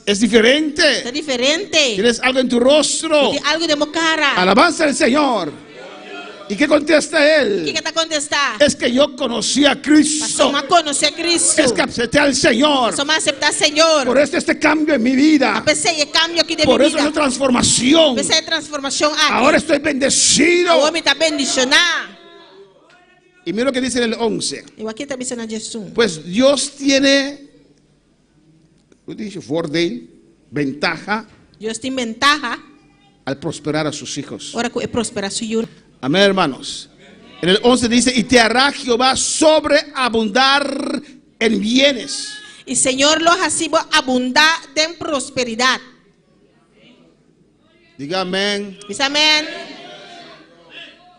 Es diferente. Está diferente. Tienes algo en tu rostro. Tem algo de cara. Alabanza al Señor. ¿Y qué contesta O él? que está contestar? Es que yo conocí a Cristo. Só conhecer Cristo. Es que acepté al Señor. Só aceitar Senhor. Por eso este cambio en mi vida. Pensei em cambio aqui de Por minha eso vida. esa transformación. Pensei em transformação aqui. Ahora estoy bendecido. O homem está bendicionado. Y mira lo que dice en el 11. Eu aqui está dizendo Jesus. Pues Dios tiene, ¿qué dice? Voordeel, ventaja Deus tem ventaja. al prosperar a sus hijos. Ora que prospera Senhor. Amén, hermanos. En el 11 dice, y te hará Jehová sobreabundar en bienes. E Senhor los recibo abundar em prosperidade. Diga amén. Diz amém.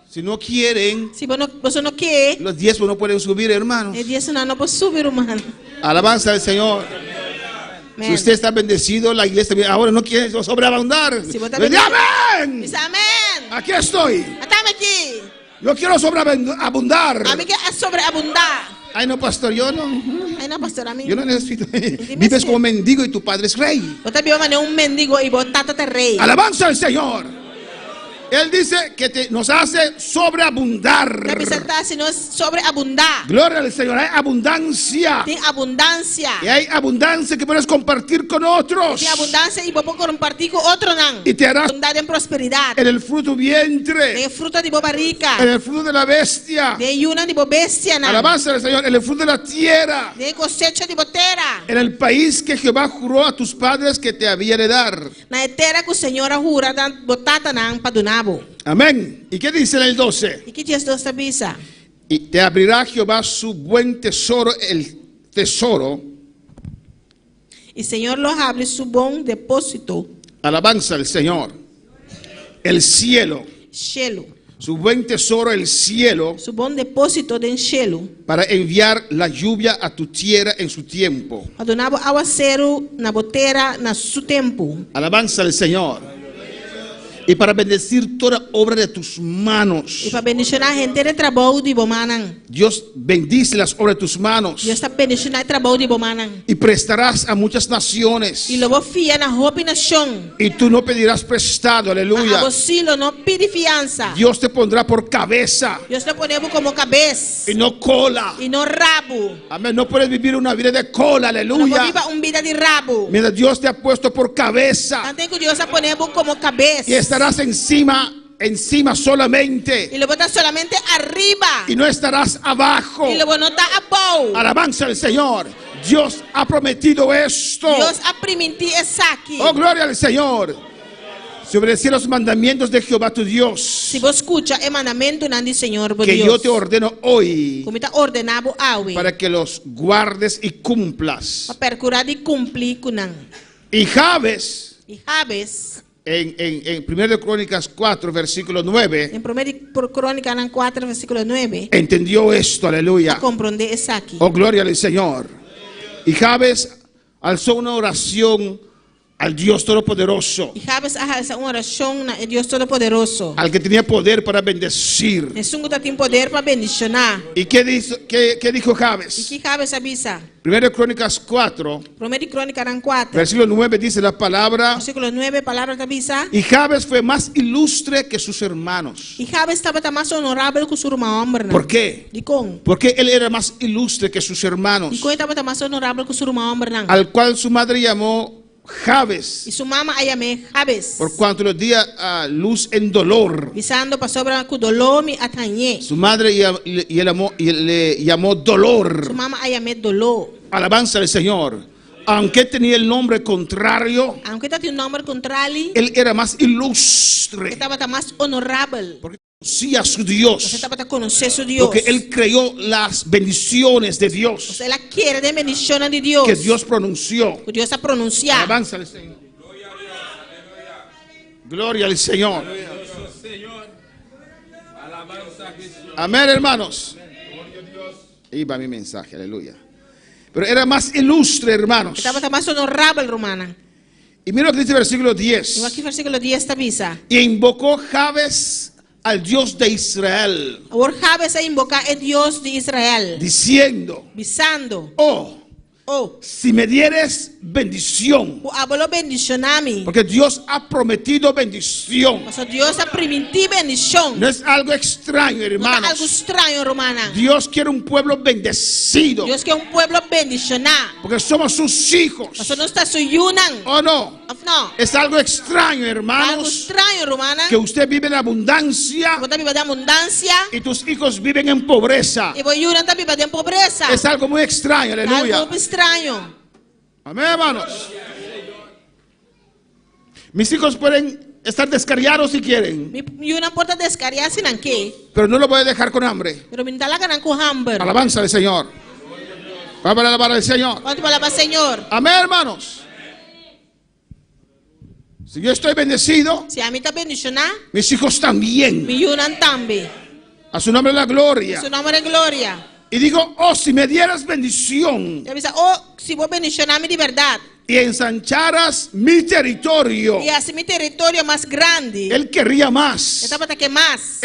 Si no quieren, Se você não quer, los 10 no pueden subir, hermanos. é dia senão não pode subir, humano. Alabanza al Señor. Si usted está bendecido, la iglesia ahora no quiere sobreabundar. Si vos estás Diga bendecido. amén. Diz amém. Aquí estoy. Estamos aqui. Yo quiero sobreabundar. A mim que é sobreabundar. Ay, no, pastor, yo no. Ai não, pastor, a mim. Yo no necesito. Vives como mendigo y tu padre es rey. Você viu um mendigo e botata te rei. Alabanza al Señor. Él dice que nos hace sobreabundar. Deve sentar se não sobreabundar. Gloria al Señor. Hay abundancia. Tem abundância. Y hay abundancia que puedes compartir con otros. Tem abundância e vou compartilhar com outro não. Y te harás Abundar em prosperidade. en el fruto vientre, Tem fruta de boba rica. en el fruto de la bestia. Tem una de bestia não. Alabanza al Señor. En el fruto de la tierra. Tem cosecha de botera. En el país que Jehová juró a tus padres que te había de dar. Na terra que o Senhor jura dan botata não para donabo. Amén. ¿Y qué dice en el 12? E que Jesus avisa? Y te abrirá Jehová su buen tesoro, el tesoro. E Senhor lo abre su bom depósito. Alabanza al Señor. El cielo. Cielo. Su buen tesoro, el cielo, Su bom depósito de cielo. para enviar la lluvia a tu tierra en su tiempo. Para donabo aguacero na botera na su tempo. Alabanza al Señor. Y para bendecir toda obra de tus manos. E para bendicionar a gente de trabalho de bomanan. Dios bendice las obras de tus manos. Deus está bendicionando o trabalho de bomanan. Y prestarás a muchas naciones. E lobo fia na roupa e na chão. Y tú no pedirás prestado, aleluya. A vocilo não pede fiança. Dios te pondrá por cabeza Deus te ponemos como cabeça y no cola. e não rabo. Amén. No puedes vivir una vida de cola, Não aleluya. viva vida de rabo. Mientras Dios te ha puesto por cabeza. Tanto que Deus a ponemos como cabeça. Y estarás encima solamente. E lobo está solamente arriba. Y no estarás abajo. E lobo não está abaixo. Alabanza al Señor. Dios ha prometido esto. Deus a permitir essa aqui. Oh, gloria al Señor. Si obedecer los mandamientos de Jehová tu Dios, Se você escuta o mandamento do Senhor, que Deus, yo te ordeno hoy, como está ordenado hoje, para que los guardes y cumplas. para procurar e cumprir com não. Y Jabes, E Jabes, en 1 de Crónicas 4, versículo 9, em 1 Crônica 4, versículo 9, entendió esto, aleluya. compreender essa aqui. Oh, gloria al Señor. Y Jabes alzó una oración al Dios Todopoderoso, E Jabes essa uma oração na Deus Todo-Poderoso. al que tenía poder para bendecir. Jesus tem poder para bendicionar. ¿Y qué dijo E Jabes? que Jabes avisa? 1 de Crónicas 4, 1 Crônica 4, versículo 9 dice la palabra. versículo 9, palavra avisa. Y Jabes fue más ilustre que sus hermanos. E Jabes estava mais honorável que o seu irmão homem. ¿Por qué? E com? Porque él era más ilustre que sus hermanos, E com estava mais honorável que o seu irmão homem. al cual su madre llamó Jabes, E sua mama a chamou Jabes. por cuanto le dio a luz en dolor. Visando para sobre o dolor me atanhé. Su madre le llamó dolor. Sua mama a chamou dolor. Alabanza al Señor. Aunque tenía el nombre contrario, Aunque tinha nome contrário, él era más ilustre estava mais honorável. porque conocía a su Você Dios, estava a conhecer seu Deus. porque él creyó las bendiciones de Dios Você ela quer de bendição de Deus. que Dios pronunció. Que Deus a pronunciar. Alabanza al Señor. Gloria al Señor. Amén, hermanos. Ahí va mi mensaje, aleluya. Pero era más ilustre, hermanos. Estava mais honorável, romana. Y mira lo que dice el versículo E 10. aqui versículo 10 está avisa. Y invocó Jabes al Dios de Israel, Agora Jabes a invocar o Deus de Israel. diciendo: Visando. oh, Oh, si me dieres bendición. abolo bendición a mí. Porque Dios ha prometido bendición. Porque Dios ha prometido bendición. No es algo extraño, No es algo hermanos. extraño, romana. Dios quiere un pueblo bendecido. Dios quiere un pueblo bendicionado. Porque somos sus hijos. Nosotros no está suyunan. ¿O no? No. Es algo extraño, Algo hermanos, extraño, romana. que usted vive en abundancia Vos también vas de abundancia. y tus hijos viven en pobreza. Y vos yuran también vas de pobreza. Es algo muy extraño, aleluya. Algo extraño. Amén, hermanos. Mis hijos pueden estar descarriados si quieren, Y una puerta descarriada sin anque. pero no lo voy a dejar con hambre. Pero me da la ganan con hambre. Alabanza al Señor. Vamos a alabar al Señor. ¿Cuánto palabra, Señor? Amén, hermanos. Si yo estoy bendecido, Si a mí está bendicionada, mis hijos también. me yuran también. A su nombre la gloria. Su nombre es gloria. Y digo, oh, si me dieras bendición Y avisa, oh, si vos bendicioname de verdad. y ensancharas mi territorio. Y así mi territorio más grande. Él querría más. Esta pata que más.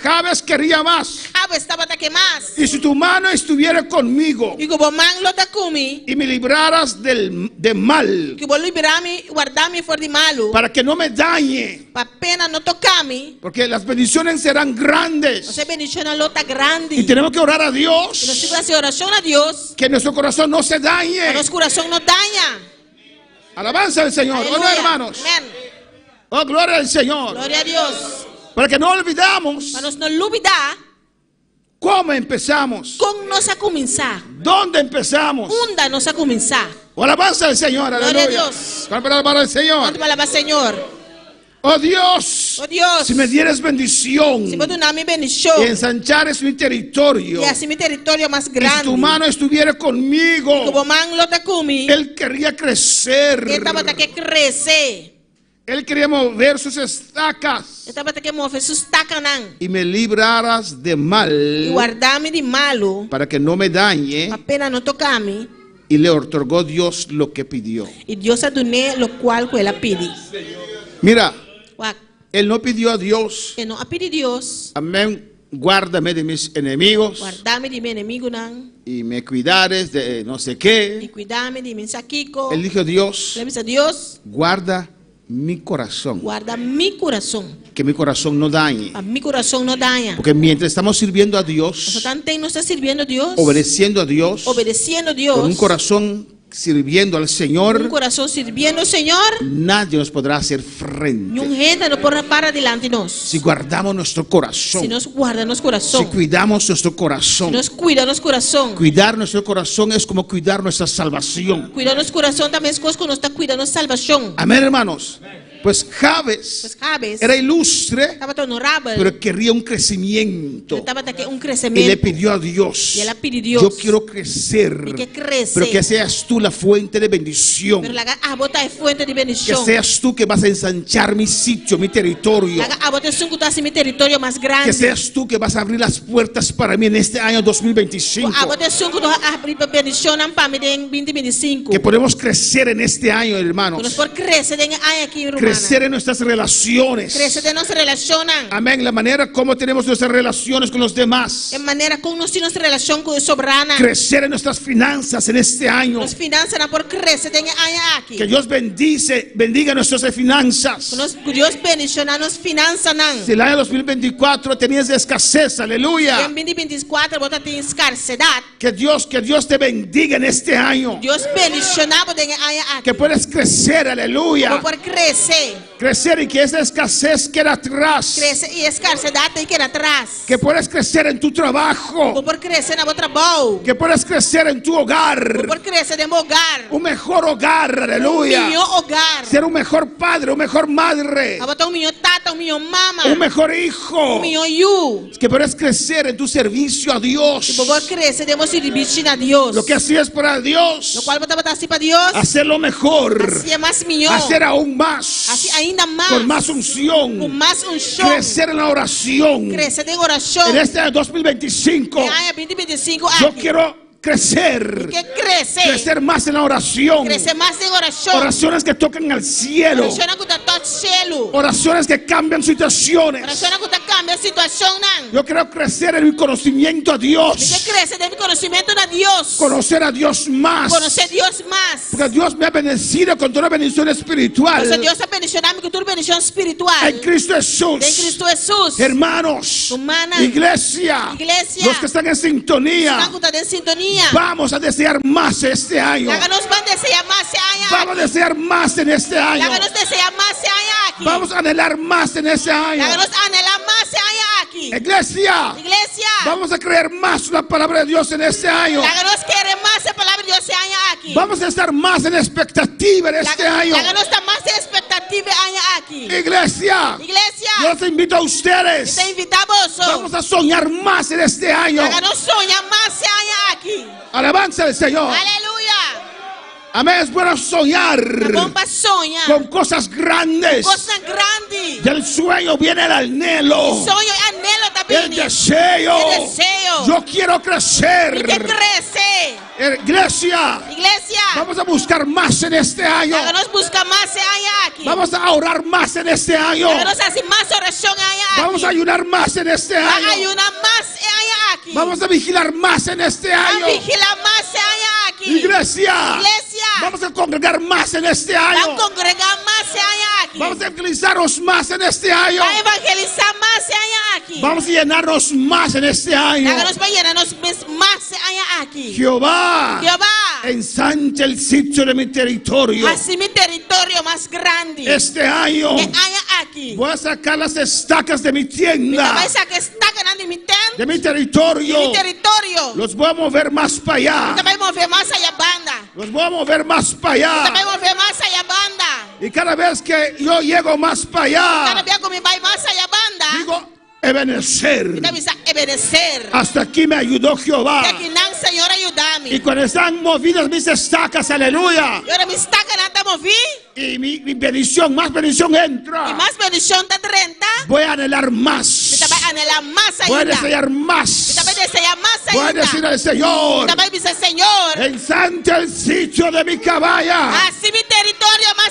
Jabes querría más. Esta pata que más. Y si tu mano estuviera conmigo Y como man lo takumi. y me libraras de mal, Que vos liberarme, guardarme fuera de malo. para que no me dañe, Pa pena no tocame. porque las bendiciones serán O grandes. sea, bendición lota grande. Y tenemos que orar a Y nos Dios sirve hacer oración a Dios. que nuestro corazón no se Que dañe. nuestro corazón no daña. Alabanza al Señor. ¿O no, Aleluya. hermanos? Amén. Oh, gloria al Señor. Gloria a Dios. Para que no olvidamos Para nos no olvidar cómo empezamos, con nos a comenzar. dónde empezamos. Unda nos a comenzar. Oh, alabanza al Señor. Gloria a Aleluya. Dios. Para alabar al Señor. ¿Cuánto palabra, Señor? Oh Dios, Oh Dios. si me dieres bendición Si vos donar mi y bendición. ensanchares mi territorio, Y así mi territorio más y si grande. tu mano estuviera conmigo, Como man lo takumi. Él quería crecer. Esta pata que crece. Él quería mover sus estacas Esta pata que mueve sus tacanan. y me libraras de Y mal guardarme de malo. para que no me dañe. Apenas no tocame. Y le otorgó Dios lo que pidió. Y Dios aduné lo cual que él pide. Mira, Guac. él no pidió a Dios, Que no pide Dios. amén, guárdame de mis enemigos Guardarme de mi enemigo nan. y me cuidares de no sé Y qué. cuidarme de mi saquico. Él dijo, Dios, Le dice a Dios. guarda mi corazón, Guarda mi corazón. que mi corazón no dañe. A mi corazón no daña. Porque mientras estamos sirviendo a Nosotros Dios, también no está sirviendo a Dios. obedeciendo a Dios, Obedeciendo a Dios. con un corazón sirviendo al Un Señor, corazón sirviendo al Señor. nadie nos podrá hacer Ni un frente. gente no podrá parar delante de nos. Si guardamos nuestro Si corazón, nos guarda nuestro si corazón. cuidamos nuestro Si corazón, nos cuida nuestro corazón. cuidar nuestro corazón es como cuidar nuestra salvación. Cuidar nuestro corazón también es cosa que nos está cuidando nuestra salvación. Amén, hermanos. Pues Jabes Pues Jabes era ilustre, estaba tan honorable. pero quería un crecimiento. Estaba que un Y le crecimiento. pidió a Dios, Y él pidió a Dios. yo quiero crecer, Y que crece. pero que seas tú la fuente de bendición. Pero la abota es fuente de Que bendición. seas tú que vas a ensanchar mi sitio, mi territorio. La abota es un así mi territorio más Que grande. seas tú que vas a abrir las puertas para mí en este año 2025. Abota es un abrir bendición para mí en 2025. Que podemos crecer en este año, Que nos hermanos. por crecer en año aquí en Crecer en nuestras relaciones. Crecer de nos relacionan. Amén. La manera como tenemos nuestras relaciones con los demás. En manera como nos nuestra relación con soberana. Crecer en nuestras finanzas en este año. Nos finanzas por crecer en año aquí. Que Dios bendiga nuestras finanzas. Nos Dios bendicionar nos finanzas nan. Si el año 2024 tenías escasez, aleluya. En 2024 vos tienes escasedad. Que Dios te bendiga en este año. Dios bendicionamos en año aquí. Que puedes crecer, aleluya. Por crecer. Crecer y que esa escasez quede atrás. Crece y escasedad te queda atrás. Que puedes crecer en tu trabajo. Por crecer en vuestro trabajo. Que puedes crecer en tu hogar. Por crecer en hogar. Un mejor hogar, Un aleluya. mío hogar. Ser un mejor padre, un mejor madre. Abota un mío tata, un mío mama. Un mejor hijo. Un mío you. Que puedes crecer en tu servicio a Dios. Por crecer debemos servir a Dios. Lo que hacías para Dios, Lo cual vamos a así para Dios. hacerlo mejor. Así es más mío. Hacer aún más. Así ainda más. Con más unción. Con más unción. Crecer en la oración. Crecer en oración. En este año 2025, En año 2025 yo aquí. quiero crecer. Que crece. Crecer más en la oración. Crece más en oración. Oraciones que tocan al cielo. Oración que está todo cielo. Oraciones que cambian situaciones. Oración que está cambia situación. Yo quiero crecer en mi conocimiento a Que Dios. crece de mi conocimiento a Dios. Conocer a Dios más. Conocer a Dios más. Porque Dios me ha bendecido con toda bendición espiritual. Entonces Dios ha bendicionado con tu bendición espiritual. En Cristo Jesús. En Cristo Jesús. Hermanos, Hermana, iglesia, iglesia, los que están en sintonía, están en sintonía. vamos a desear más este año. Háganos van desear más Vamos a desear más en este año. Háganos desear más aquí. Vamos a anhelar más en este año. Háganos anhelar más aquí. Iglesia, Iglesia, vamos a creer más la palabra de Dios en este año. háganos querer más la palabra de Dios aquí. Vamos a estar más en expectativa en este año. Háganos estar más en expectativa aquí. Iglesia, Iglesia, yo los invito a ustedes. te invitamos. Vamos a soñar más en este año. Háganos soñar más aquí. Alabanza al Señor. Aleluya. Amén. Es bueno soñar La bomba soña con cosas grandes. cosas grandes. Del sueño viene el anhelo, Soño y anhelo el también. deseo. El deseo. Yo quiero crecer. Y que crece. Iglesia, Iglesia, vamos a buscar más en este año. háganos buscar más aquí. Vamos a orar más en este año. Háganos hacer más oración aquí. Vamos a ayunar más en este año. Ayunar más aquí. Vamos a vigilar más en este año. A vigilar más aquí. Iglesia, Iglesia, vamos a congregar más en este año. vamos a congregar más aquí. Vamos a evangelizarnos más en este año. Vamos a evangelizar más aquí. Vamos a llenarnos más en este año. Háganos para llenarnos más aquí. Jehová, Jehová, ensancha el sitio de mi territorio. así mi territorio más grande. Este año Que haya aquí. voy a sacar las estacas de mi tienda, Esa que está ganando mi tienda. de mi territorio. Mi territorio. Los voy a mover más para allá. También mover más allá banda. Los voy a mover más para También allá. mover más allá banda. Y cada vez que yo llego más para Cada allá, vez que me voy más allá banda. digo, Ebenezer. Y también obedecer. Hasta aquí me ayudó Jehová. Que aquí nan Señor ayúdame. Y cuando están movidas mis estacas, aleluya, Y ahora me está ganando mover. y mi bendición, más bendición Y entra, más bendición de 30. voy a anhelar Y más. también anhelar más Voy a ayuda. desear Y más. también desear más Voy a ayuda. decir al Y Señor, también dice Señor. ensante el sitio de mi caballa. Así mi territorio más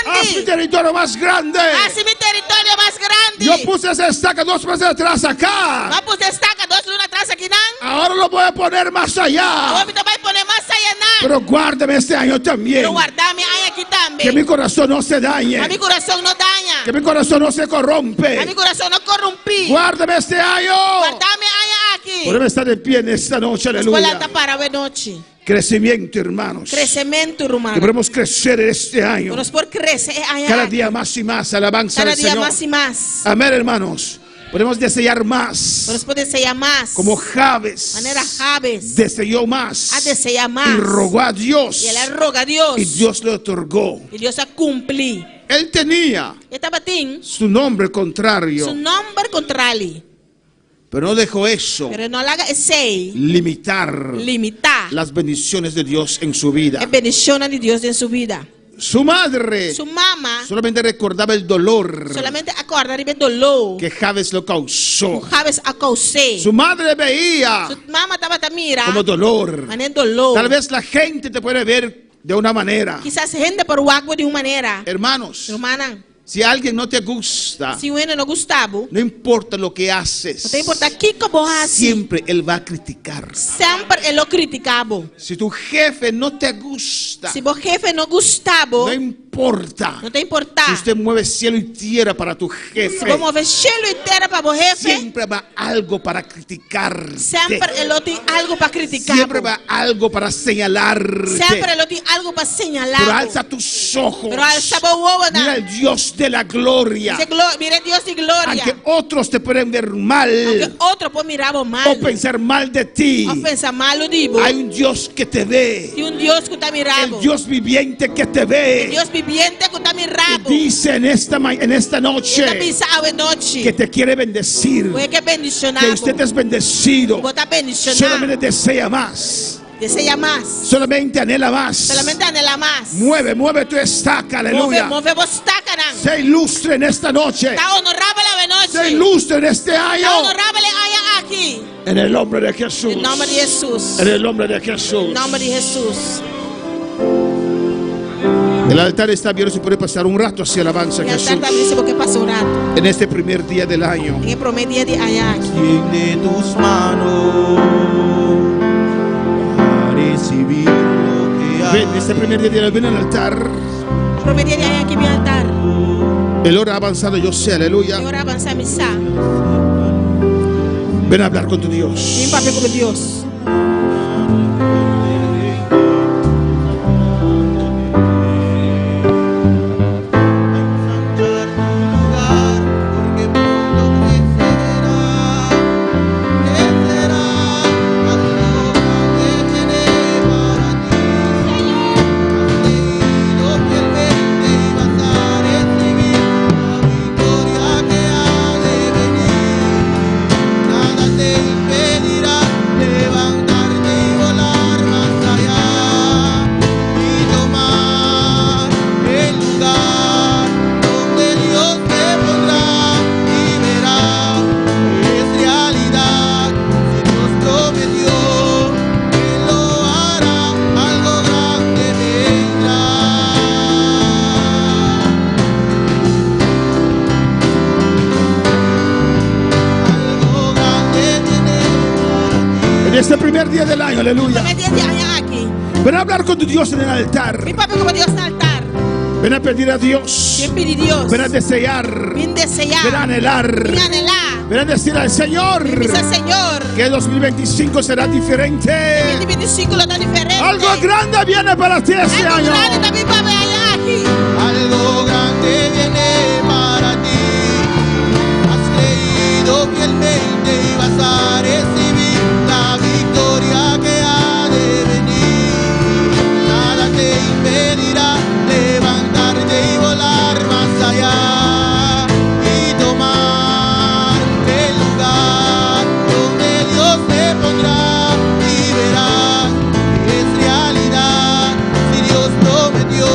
Haz mi grande. territorio más grande. Así mi territorio más grande. Yo puse esa estaca 2 meses atrás acá. No pues destaca 2 lunas atrás aquí nan. Ahora lo voy a poner más Ahora allá. me también poner más allá nan. Pero guárdame este año también. Pero guardame ahí aquí Que también. mi corazón no se dañe. A mi corazón no daña. Que mi corazón no se A mi corrompe. corazón no corrompí. Guárdame este año. Guardame ahí aquí. Podemos estar de pie en esta noche, aleluya. Escuela para ver noche. Crecimiento, hermanos. Crecimiento, Que hermano. podemos crecer este año. Nos por crecer ahí Cada aquí. día más y más. Alabanza Cada al día Señor. más y más. Amén, hermanos. Podemos desear más. Nos puede desear más. Como Jabes. Manera Jabes. Deseó más. A desear más. Y rogó a Dios. Y él roga a Dios. Y Dios le otorgó. Y Dios ha cumplido. Él tenía Esta batín. su nombre Su contrario. nombre contrario. Pero no dejó eso Pero no la haga ese. limitar Limitar. las bendiciones de Dios en su vida. Es bendición de Dios en su vida. Su madre Su mamá solamente recordaba el dolor solamente acorda el dolor que Jabes lo causó. Jabes a causar. Su madre veía Su mamá estaba te mira. como dolor. Mané dolor. Tal vez la gente te puede ver de una manera. Quizás gente por agua de una manera. Hermanos, Hermana, si alguien no te gusta, si uno no gustaba, no importa lo que haces, no te importa qué como haces. siempre él va a criticar. Siempre él lo criticaba. Si tu jefe no te gusta, Si vos jefe no gustaba, no importa. no te importa. Si usted mueve cielo y tierra para tu Si jefe, vos moves cielo y tierra para vos jefe, siempre va algo para criticar. siempre él lo tiene algo para criticar. Siempre va algo para señalar. Siempre él lo tiene algo para señalar. Pero alza tus ojos. Pero alza vos huevos, Mira el Dios de la gloria. dice, mire Dios y gloria. Aunque otros te pueden ver mal Aunque otro pues miraba mal. o pensar mal de ti, O pensar mal lo digo. hay un Dios que te ve. Y un Dios que está El mirando. Dios viviente que te ve. Dios viviente que está mirando. Y dice en esta noche Esta misa a noche. que te quiere bendecir. Fue que bendicionado. Que usted es bendecido. Vos estás bendicionado. Solamente desea más. Desea más. Solamente anhela más. Solamente anhela más. Mueve tu estaca, aleluya. Mueve vos tacanan. Sé ilustre en esta noche. Está honorable la noche. Sé ilustre en este Está año. honorable allá aquí. En el nombre de Jesús. En nombre de Jesús. En el nombre de Jesús. En nombre de Jesús. El altar está abierto, si puede pasar un rato hacia alabanza a El Jesús. altar también se puede pasar un rato. En este primer día del año. En el primer día de allá. Extiende tus manos a recibir lo que hay. Ven, este primer día del año, ven al altar. El primer día de allá aquí en mi altar. El hora ha avanzado, yo sé, aleluya. Y ahora avanza a misa. Ven a hablar con tu Dios. Ven para con Dios. Este primer día del año, aleluya. El primer día de allá aquí. Ven a hablar con tu Dios en el altar. Ven para con Dios en el altar. Ven a pedir a Dios. Ven pedir a Dios. Ven a desear. Ven desear. Ven a anhelar. Ven anhelar. Ven a decir al Señor Dice el Señor. que 2025 será diferente. 2025 lo está diferente. Algo grande viene para ti este Algo año. grande también va a ver allá aquí. Algo grande viene para ti. Has creído fielmente y vas a recibir la victoria que ha de venir. Nada te impedirá levantarte y volar más allá y tomar el lugar donde Dios te pondrá y verás que es realidad. Si Dios prometió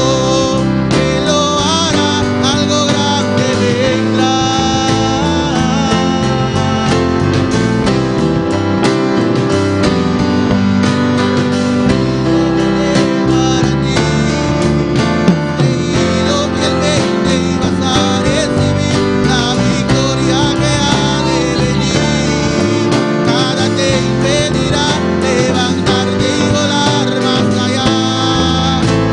que lo hará, algo grande vendrá. Para ti, creído fielmente y vas a recibir la victoria que ha de venir. Nada te impedirá levantarte y volar más allá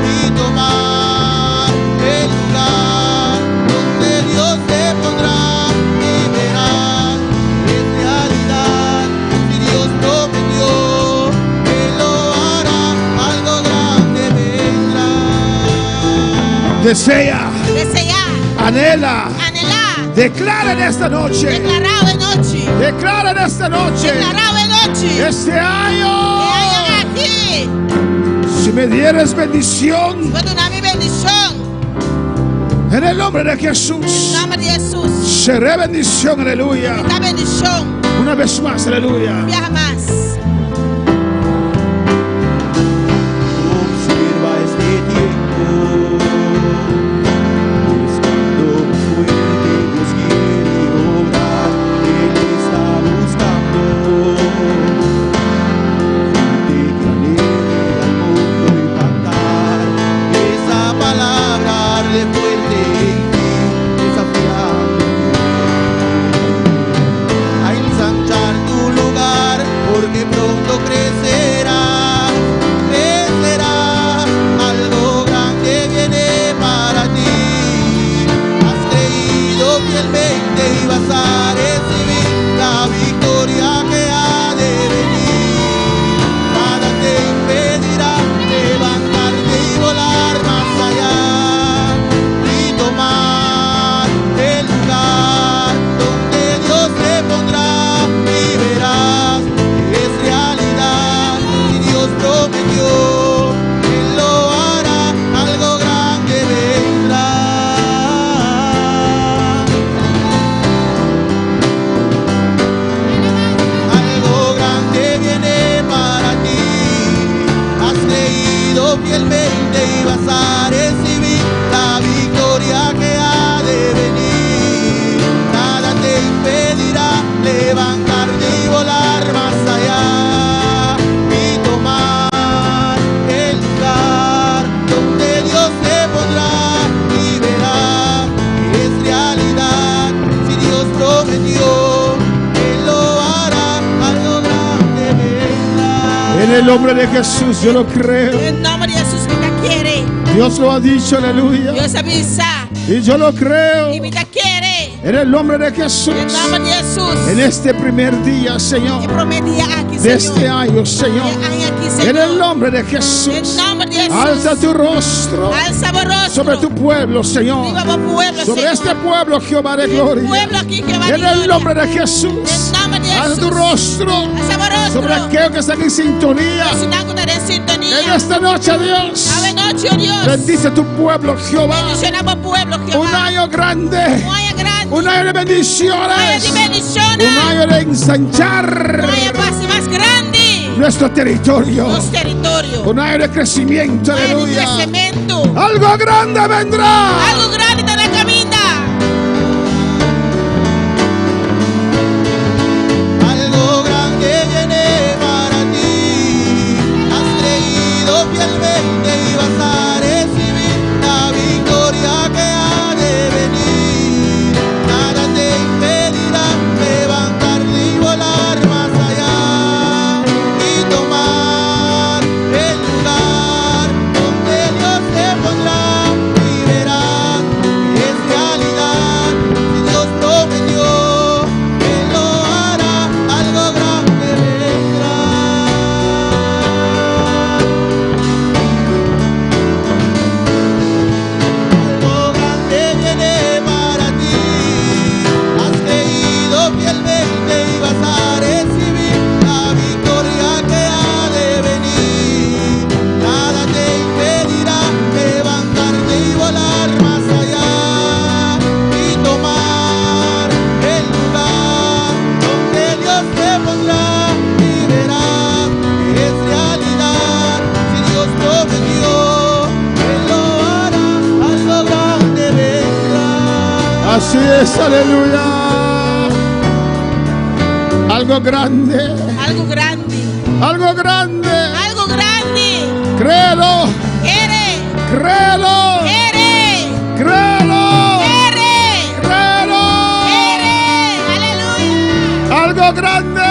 y tomar el lugar donde Dios te pondrá y verás que es realidad. Si Dios prometió que lo hará, algo grande vendrá. Desea, Desear. anhela, Anhelar. declara en esta noche. Declarado de noche. Declara en esta noche. Declarado de noche. Este Que año, hayan aquí. si me dieres bendición, Puedo dar mi bendición. en el nombre de En Jesús, nombre de Jesús. seré bendición, aleluya. Esta bendición. Una vez más, aleluya. Viaja más. Observa este tiempo, es cuando fuerte Dios quiere obrar, Él está buscando gente que anhele al mundo impactar, esa palabra arde fuerte en ti, desafiándote a ensanchar tu lugar, porque pronto crecerá, crecerá, algo grande viene para ti. Has creído fielmente y vas a recibir la victoria que ha de venir. Nada te impedirá levantarte y volar más allá el nombre de Jesús, yo lo creo. Em nome de Jesus, me quiere. Dios lo ha dicho, aleluya. Deus avisa. Y yo lo creo. E me quiere. En el nombre de Jesús. Em nome de Jesus. En este primer día, Señor. E prometi aqui, De Senhor. este año, Señor. Aqui, En el Senhor. nombre de Em Jesús. nome de Jesus. Alza tu rostro Alça o rosto. sobre tu pueblo, Señor. Viva o pueblo, Sobre Senhor. este pueblo, Jehová de gloria. Pueblo aqui que vai En el nombre de Jesús. Em nome de Alza tu Jesus. rostro Alça o rosto. sobre aquellos que están en sintonía. Sinal que estará em En sintonia. esta noche, Dios. Ave noite, ó Deus. Bendice tu pueblo, Jehová. Bendicionamos o pueblo, Un Jehová. año grande. Um año grande. Un año de Um año bendiciones. de bendiciones. Un año de ensanchar Um año mais grande. nuestro territorio. Nosso território. Un año de crecimiento, Um año de aleluya. crescimento. Algo grande vendrá. Algo grande está na caminha. Algo grande viene para ti. Has creído fielmente y vas a recibir la victoria que ha de venir. Nada te impedirá levantarte y volar más allá y tomar el lugar donde Dios te pondrá y verás que es realidad. Si Dios prometió, Él lo hará, algo grande vendrá. Algo grande viene para ti. Has creído fielmente y vas a recibir la victoria que ha de venir. Nada te impedirá levantarte y volar más allá y tomar el lugar donde Dios te pondrá y verás que es realidad. Si Dios prometió, Él lo hará, algo grande vendrá. Así es, aleluya. Algo grande. Algo grande. Algo grande. Algo grande. Créelo. Quiere. Créelo. Quiere. Créelo. Quiere. Créelo. Quiere. Aleluya. Algo grande.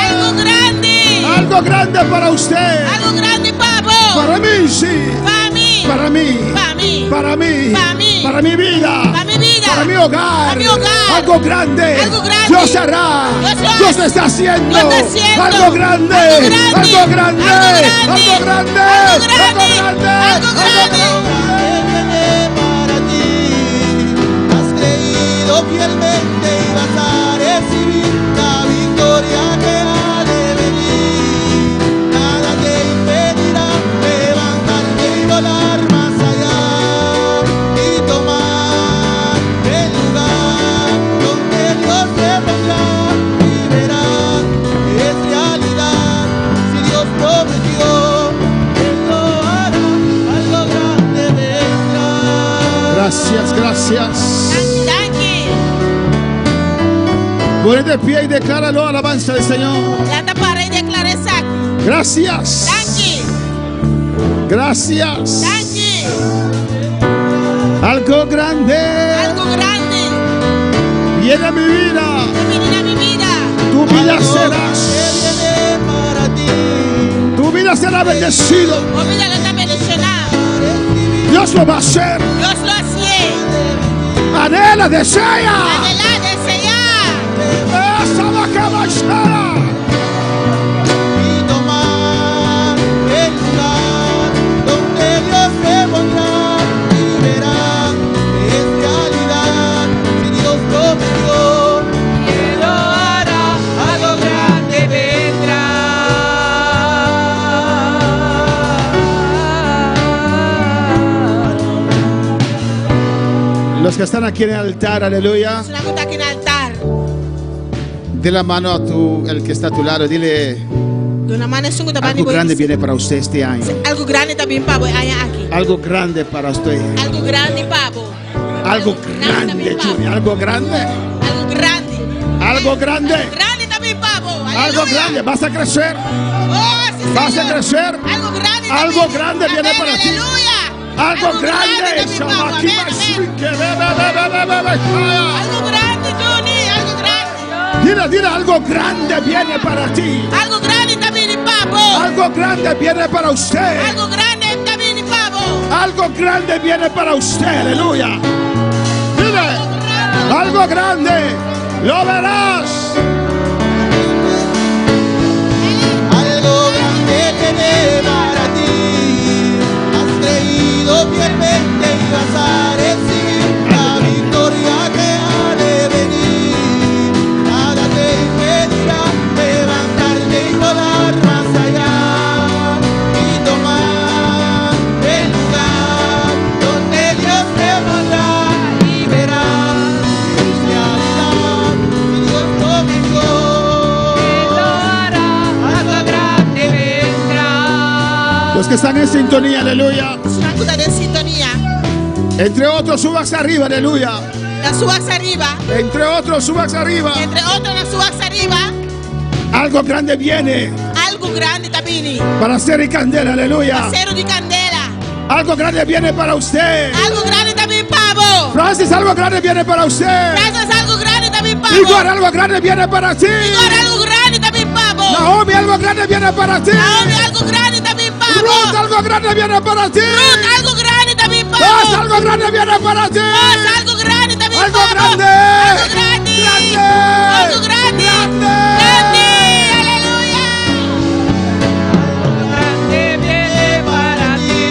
Algo grande. Algo grande para usted. Algo grande, papo. Para mí, sí. Para mí. Para mí. Para mí. Para mí. Para mí. Para mi vida. Para mi vida. Para mi hogar. Para mi hogar. Algo grande. Algo grande. Dios hará. Dios lo Dios hará. está haciendo. Lo está haciendo. Algo grande. Algo grande. Algo grande. Algo grande. Algo grande. Algo grande. Algo grande. Viene para ti. Has creído fielmente y vas a recibir la victoria que ha de venir. Nada te impedirá levantarte y volar más allá y tomar el lugar donde Dios te pondrá y verás que es realidad. Si Dios prometió, Él lo hará, algo grande vendrá. Gracias, gracias. Danke. Ponete de pie y decláralo, alabanza del Señor. Lata para y declara exacto. Gracias. Danke. Gracias. Danke. Algo grande Algo grande. viene a mi vida. Termina mi vida. Tu vida Algo será. grande viene para ti. Tu vida será bendecido. O vida lo está bendicionando. Dios lo va a hacer. Dios lo hacía. Anhela, desea. Adelante, Señor. Esa vaca bachera. Y tomar el lugar donde Dios te pondrá y verás que es realidad. Si Dios prometió, Él lo hará, algo grande vendrá. Los que están aquí en el altar, aleluya. Una cosa aquí en el altar. De la mano a el que está a tu lado. Dile, De una mano es un algo grande viene para usted este año. Algo grande también, papo, allá aquí. Algo grande para usted. Algo grande, papo. Algo grande, también, papo. Junior. Algo grande. Algo grande. Algo grande. Grande también, papo. Algo Aleluya. grande. Vas a crecer. Oh, sí, Vas a Señor. crecer. Algo grande Algo también. grande viene Amén, para ti. Aleluya. Algo grande. también, papo. Amén, amén. Algo grande, Johnny. Algo grande. Dile, algo grande viene para ti. Algo grande también, papo. Algo grande viene para usted. Algo grande también, Pablo. Algo grande viene para usted. Aleluya. Mire, algo grande. Lo verás. Algo grande viene para ti. Has creído fielmente y vas a recibir la victoria que ha de venir. Nada te impedirá levantarte y volar más allá y tomar el lugar donde Dios te pondrá y verás realidad que Dios prometió. Los que están en sintonía, aleluya. Una de sintonía. Entre otros, subas arriba, aleluya. La subas arriba. Entre otros, subas arriba. Entre otros, la subas arriba. Algo grande viene Algo grande también. para hacer y candela, aleluya. Acero de candela. Algo grande viene para usted. Algo grande también, Pablo. Francis, algo grande viene para usted. Gracias, algo grande también, Pablo. Igor, algo grande viene para ti. Igor, algo grande también, Pablo. Naomi, algo grande viene para ti. Naomi, algo grande también, Pablo. Ruth, algo grande viene para ti. Ruth, algo grande también, Pablo. Vos, algo grande viene para ti. Vos, algo grande también, Algo Pablo. grande. Algo grande. Grande. Algo grande. Grande. Grande. Aleluya. Grande viene para ti.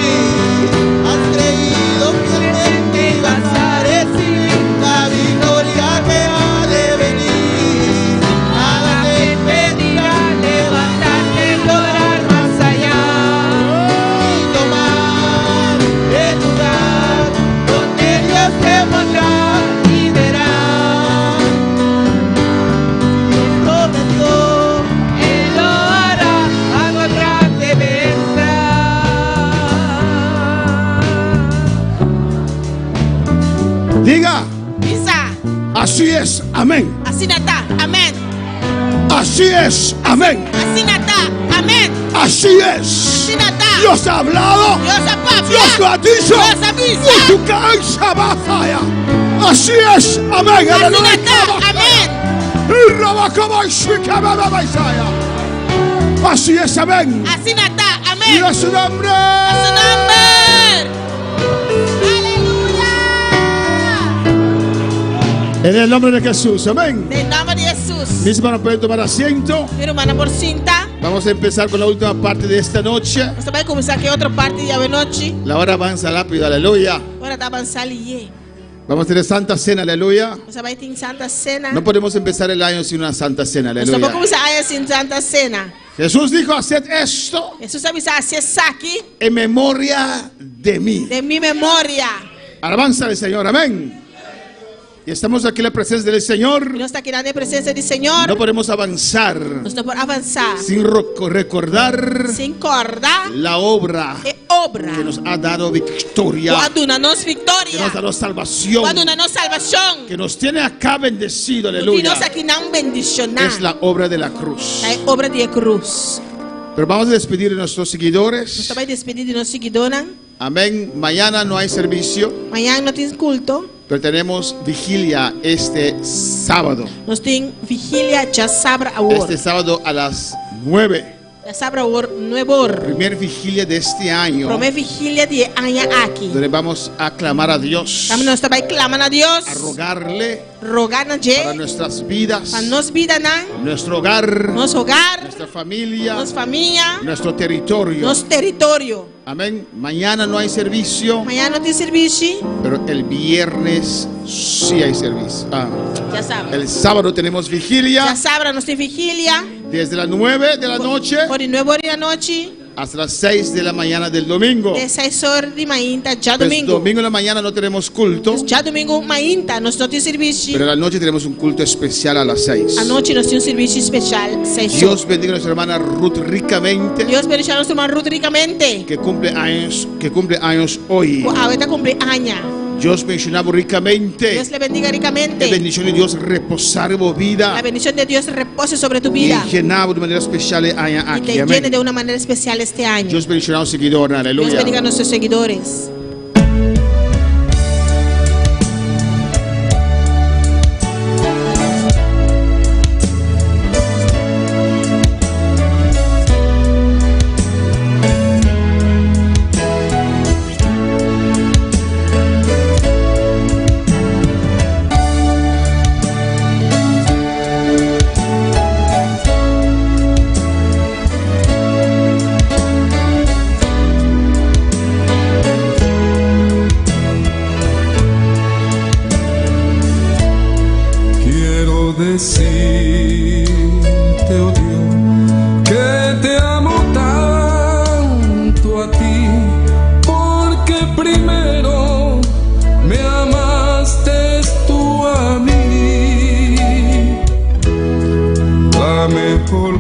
Has creído fielmente y vas a recibir la victoria que ha de venir. Nada te impedirá levantarte y lograr más allá y tomar el lugar donde Dios te pondrá y verás. Dios prometió, Él lo hará, algo grande vendrá. Diga, Isa. así es, amén. Así nata. Amén. Así es, amén. Así nata. Amén. Así es. Así nata. Dios ha hablado. Dios apapia. Dios lo ha dicho. Dios avisa. Y tu cabeza va a fallar. Así es, amén. Así Aleluya. nata. Amén. Y rabacaba y shikababa Isaya. Así es, amén. Así nata. Y Amén. a su nombre. A su nombre. Aleluya. En el nombre de Jesús, amén. En el nombre de Jesús. Mis hermanos pueden tomar asiento. Mi hermana por cinta. Vamos a empezar con la última parte de esta noche. Você vai começar aqui outra parte de noite. La hora avanza rápido, aleluya. Agora tá avançando e Vamos a tener Santa Cena, aleluya. você vai ter Santa Cena. No podemos empezar el año sin una Santa Cena, Nós vamos aleluya. começar aí assim Santa Cena. Jesús dijo, haced esto Jesus avisa acessar aqui en memoria de mí. de minha memória. Alabanza al Señor, amén. Y estamos aquí en la presencia del Señor. E nós está aqui na presença do Senhor. No podemos avanzar Nós não podemos avançar sin recordar sem corda la obra e obra. que nos ha dado victoria, Quando na nossa que vitória. nos ha dado salvación, Quando na nossa salvação. que nos tiene acá bendecido, E aleluya. nós aqui não bendicionar. Es la obra de la cruz. É obra de cruz. Pero vamos a despedir de nuestros Nós seguidores. também despedir de nossos seguidores. Amén. Mañana no hay servicio, Amanhã não tem culto. pero tenemos vigilia este sábado. Nós tem vigília já sabra a hora. Este sábado a las 9. Já sabra a hora, 9 horas. Primer vigilia de este año, Promete vigília de amanhã aqui. donde vamos a clamar a Dios, Também nós também clamando a Deus. a rogarle Rogar na para gente. nuestras vidas, Para nós vida na. nuestro hogar, Nosso hogar. nuestra familia, Nossa família. nuestro territorio. Nosso território. Amén. Mañana no hay servicio, Amanhã não tem serviço. pero el viernes sí hay servicio. Já sabe. El sábado tenemos Já vigilia sabra, nós tem vigília. desde las 9 de la noche Por 9 horas da noite. hasta las 6 de la mañana del domingo. De 6 horas de manhã, já Pues domingo. domingo en la mañana no tenemos culto, Já domingo, manhã, nós não tem serviço. pero en la noche tenemos un culto especial a las 6. À noite nós temos serviço especial. 6 horas. Dios bendiga a nuestra hermana Ruth ricamente, Deus bendiga a nossa irmã Ruth ricamente. que cumple años hoy. Ahorita cumple año. Dios mencionaba ricamente. Dios le bendiga Que ricamente. bendición de Dios reposar en La vida bendición de Dios repose sobre tu y vida llenaba de manera especial y aquí. te llene Amén. de una manera especial este año. Dios bendiga a los seguidores. Dios Aleluya. bendiga a nuestros seguidores. decirte, oh Dios, que te amo tanto a ti, porque primero me amaste tú a mí. La mejor